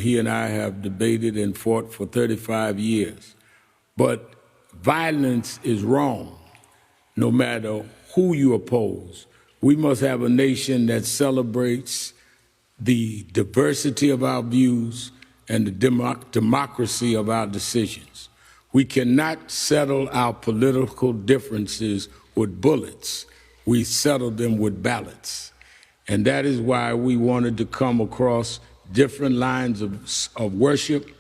He and I have debated and fought for 35 years. But violence is wrong, no matter who you oppose. We must have a nation that celebrates the diversity of our views and the democracy of our decisions. We cannot settle our political differences with bullets. We settle them with ballots. And that is why we wanted to come across different lines of worship,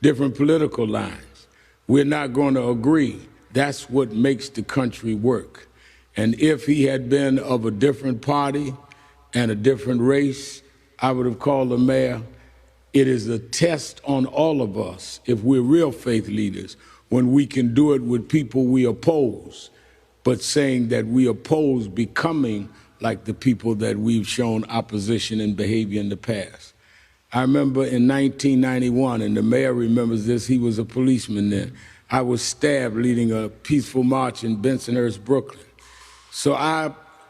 different political lines. We're not going to agree. That's what makes the country work. And if he had been of a different party and a different race, I would have called the mayor. It is a test on all of us, if we're real faith leaders, when we can do it with people we oppose, but saying that we oppose becoming like the people that we've shown opposition and behavior in the past. I remember in 1991, and the mayor remembers this, he was a policeman then, I was stabbed leading a peaceful march in Bensonhurst, Brooklyn. So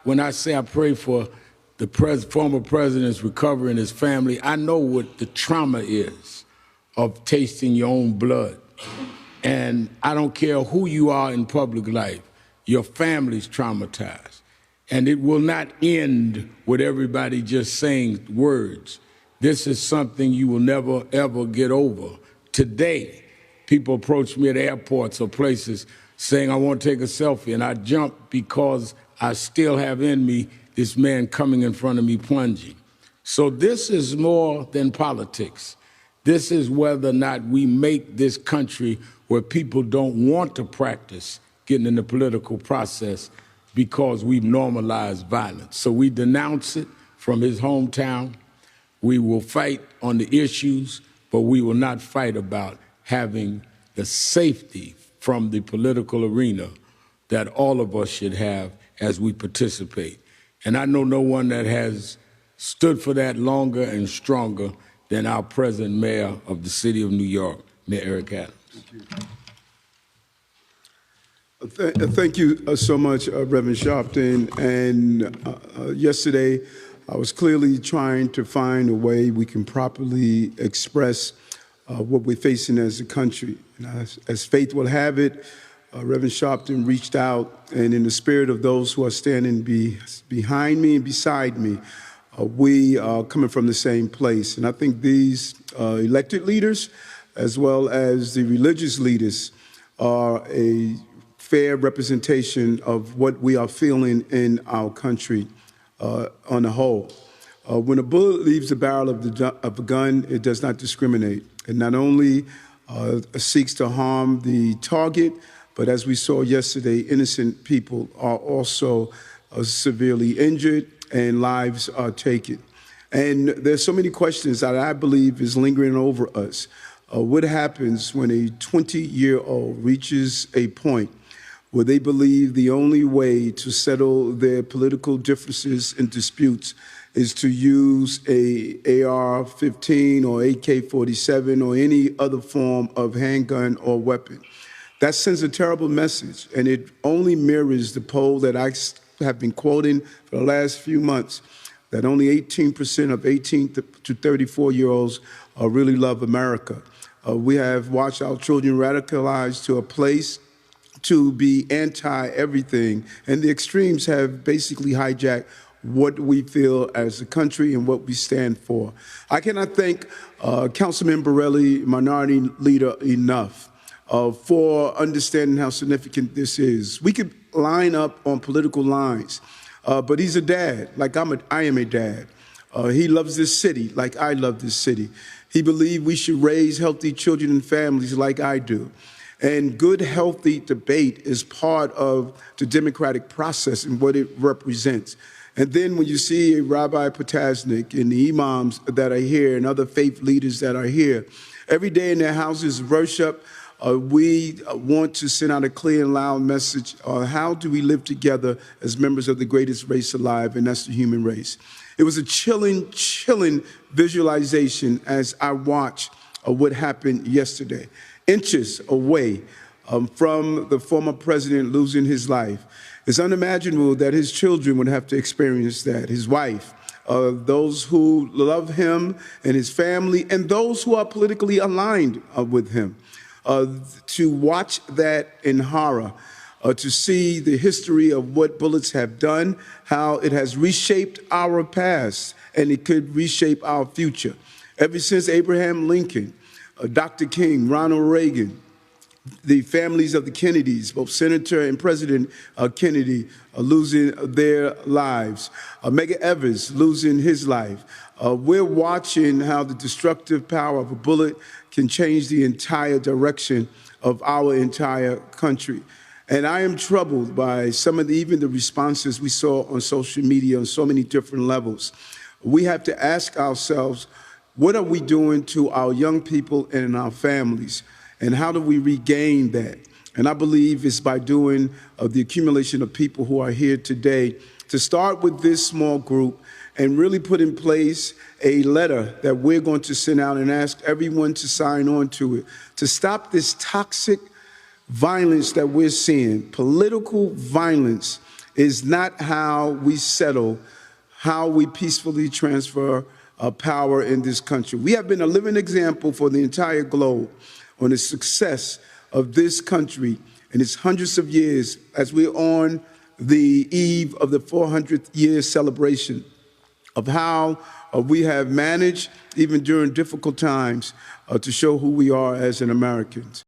when I say I pray for the former president's recovery and his family, I know what the trauma is of tasting your own blood. And I don't care who you are in public life, your family's traumatized. And it will not end with everybody just saying words. This is something you will never, ever get over. Today, people approach me at airports or places saying, I want to take a selfie, and I jump because I still have in me this man coming in front of me plunging. So this is more than politics. This is whether or not we make this country where people don't want to practice getting in the political process because we've normalized violence. So we denounce it from his hometown. We will fight on the issues, but we will not fight about having the safety from the political arena that all of us should have as we participate. And I know no one that has stood for that longer and stronger than our present mayor of the city of New York, Mayor Eric Adams. Thank you so much, Reverend Sharpton. And yesterday, I was clearly trying to find a way we can properly express what we're facing as a country. And as faith will have it, Reverend Sharpton reached out, and in the spirit of those who are standing behind me and beside me, we are coming from the same place. And I think these elected leaders, as well as the religious leaders, are a fair representation of what we are feeling in our country on the whole. When a bullet leaves the barrel of a gun, it does not discriminate. It not only seeks to harm the target, but as we saw yesterday, innocent people are also severely injured and lives are taken. And there's so many questions that I believe is lingering over us. What happens when a 20-year-old reaches a point where they believe the only way to settle their political differences and disputes is to use a AR-15 or AK-47 or any other form of handgun or weapon? That sends a terrible message, and it only mirrors the poll that I have been quoting for the last few months, that only 18% of 18 to 34-year-olds really love America. We have watched our children radicalized to a place to be anti-everything, and the extremes have basically hijacked what we feel as a country and what we stand for. I cannot thank Councilman Borelli, Minority Leader, enough for understanding how significant this is. We could line up on political lines, but he's a dad, like I am a dad. He loves this city like I love this city. He believes we should raise healthy children and families like I do. And good, healthy debate is part of the democratic process and what it represents. And then when you see Rabbi Potasnik and the imams that are here and other faith leaders that are here, every day in their houses of worship, we want to send out a clear and loud message on how do we live together as members of the greatest race alive, and that's the human race. It was a chilling visualization as I watched what happened yesterday. Inches away from the former president losing his life. It's unimaginable that his children would have to experience that, his wife, those who love him and his family, and those who are politically aligned with him. To watch that in horror, to see the history of what bullets have done, how it has reshaped our past, and it could reshape our future. Ever since Abraham Lincoln, Dr. King, Ronald Reagan, the families of the Kennedys, both Senator and President Kennedy, losing their lives. Medgar Evers losing his life. We're watching how the destructive power of a bullet can change the entire direction of our entire country. And I am troubled by some of even the responses we saw on social media on so many different levels. We have to ask ourselves, what are we doing to our young people and our families? And how do we regain that? And I believe it's by doing the accumulation of people who are here today to start with this small group and really put in place a letter that we're going to send out and ask everyone to sign on to it, to stop this toxic violence that we're seeing. Political violence is not how we settle, how we peacefully transfer power in this country. We have been a living example for the entire globe on the success of this country in its hundreds of years as we're on the eve of the 400th year celebration of how we have managed, even during difficult times, to show who we are as an Americans.